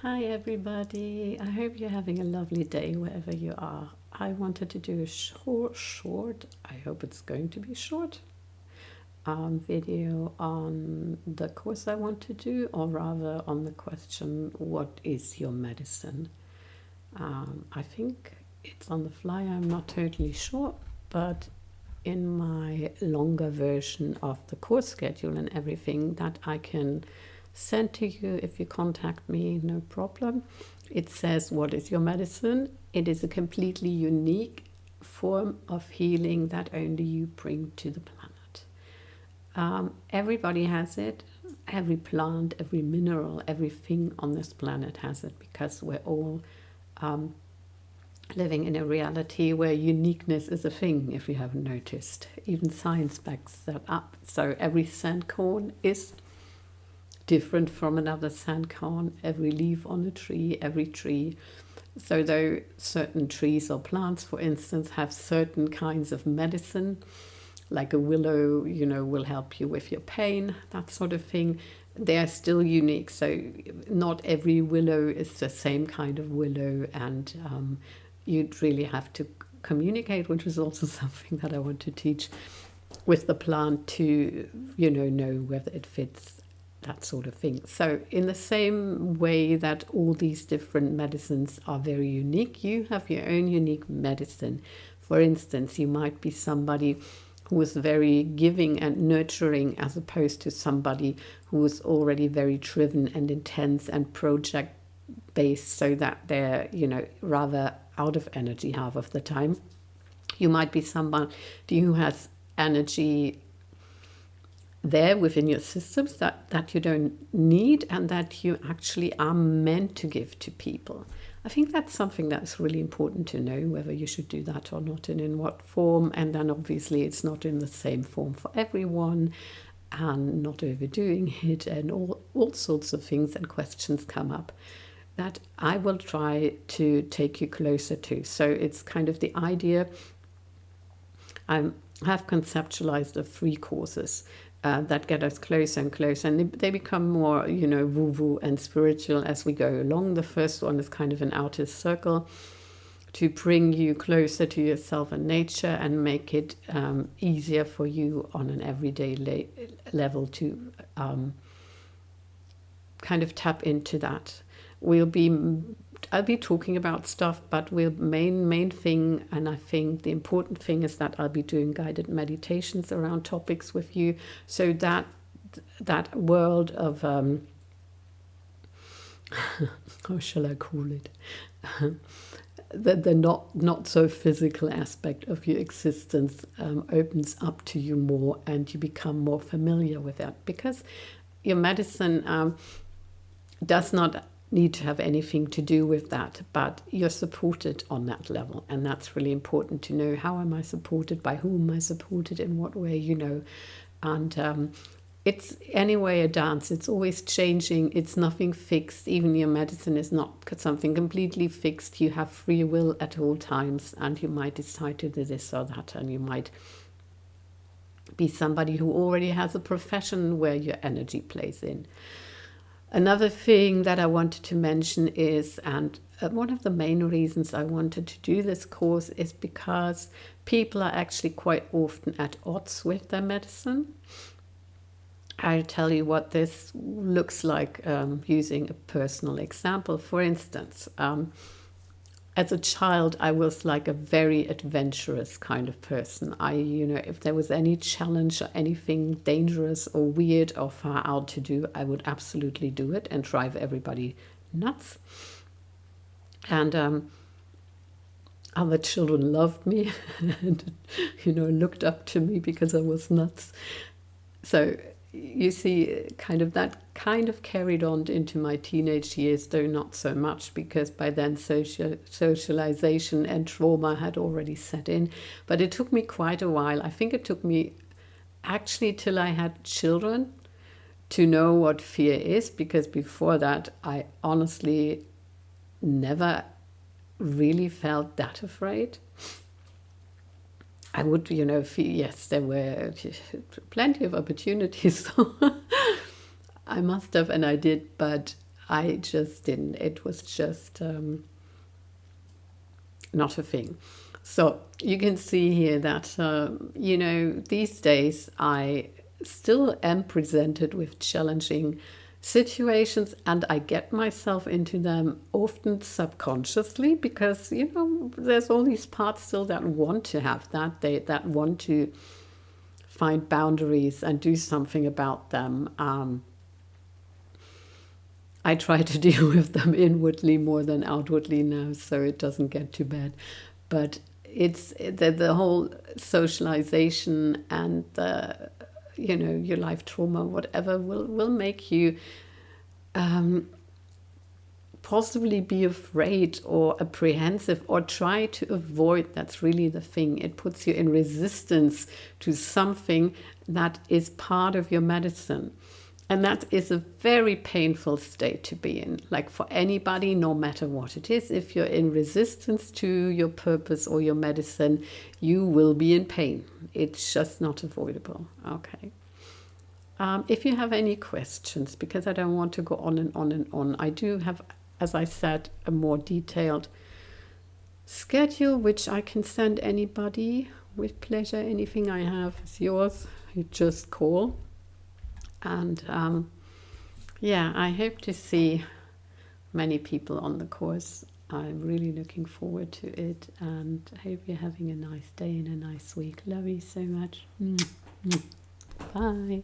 Hi everybody, I hope you're having a lovely day wherever you are. I wanted to do a short, I hope it's going to be short, video on the course I want to do, or rather on the question, what is your medicine? I think it's on the fly, I'm not totally sure, but in my longer version of the course schedule and everything that I can send to you if you contact me, no problem. It says, what is your medicine? It is a completely unique form of healing that only you bring to the planet. Everybody has it. Every plant, every mineral, everything on this planet has it, because we're all living in a reality where uniqueness is a thing, if you haven't noticed. Even science backs that up. So every sand cone is different from another sand cone, every leaf on a tree, every tree. So though certain trees or plants, for instance, have certain kinds of medicine, like a willow, will help you with your pain, that sort of thing, they are still unique. So not every willow is the same kind of willow, and you'd really have to communicate, which is also something that I want to teach with the plant to, know whether it fits, that sort of thing. So in the same way that all these different medicines are very unique, you have your own unique medicine. For instance, you might be somebody who is very giving and nurturing, as opposed to somebody who is already very driven and intense and project based, so that they're, rather out of energy half of the time. You might be somebody who has energy there within your systems that you don't need, and that you actually are meant to give to people. I think that's something that's really important to know, whether you should do that or not, and in what form. And then obviously it's not in the same form for everyone, and not overdoing it, and all sorts of things and questions come up that I will try to take you closer to. So it's kind of the idea. I have conceptualized the 3 courses that get us closer and closer, and they become more, woo-woo and spiritual as we go along. The first one is kind of an outer circle to bring you closer to yourself and nature, and make it easier for you on an everyday level to kind of tap into that. I'll be talking about stuff, but main thing, and I think the important thing, is that I'll be doing guided meditations around topics with you, so that world of how shall I call it, the not so physical aspect of your existence opens up to you more, and you become more familiar with that, because your medicine does not need to have anything to do with that, but you're supported on that level, and that's really important to know. How am I supported? By whom am I supported? In what way? And it's anyway a dance. It's always changing. It's nothing fixed. Even your medicine is not something completely fixed. You have free will at all times, and you might decide to do this or that, and you might be somebody who already has a profession where your energy plays in. Another thing that I wanted to mention is, and one of the main reasons I wanted to do this course, is because people are actually quite often at odds with their medicine. I'll tell you what this looks like using a personal example. For instance, as a child, I was like a very adventurous kind of person. If there was any challenge or anything dangerous or weird or far out to do, I would absolutely do it and drive everybody nuts. And other children loved me and, looked up to me because I was nuts. So you see, that kind of carried on into my teenage years, though not so much, because by then socialization and trauma had already set in. But it took me quite a while. I think it took me actually till I had children to know what fear is, because before that I honestly never really felt that afraid. I would, feel, yes, there were plenty of opportunities. I must have, and I did, but I just didn't. It was just not a thing. So you can see here that, you know, these days I still am presented with challenging situations, and I get myself into them often subconsciously, because, you know, there's all these parts still that want to have that, that want to find boundaries and do something about them. I try to deal with them inwardly more than outwardly now, so it doesn't get too bad. But it's the whole socialization and the, you know, your life trauma, whatever, will make you possibly be afraid or apprehensive or try to avoid. That's really the thing. It puts you in resistance to something that is part of your medicine. And that is a very painful state to be in. Like for anybody, no matter what it is, if you're in resistance to your purpose or your medicine, you will be in pain. It's just not avoidable. Okay. If you have any questions, because I don't want to go on and on and on, I do have, as I said, a more detailed schedule, which I can send anybody with pleasure. Anything I have is yours. You just call. And yeah, I hope to see many people on the course. I'm really looking forward to it, and I hope you're having a nice day and a nice week. Love you so much. Bye.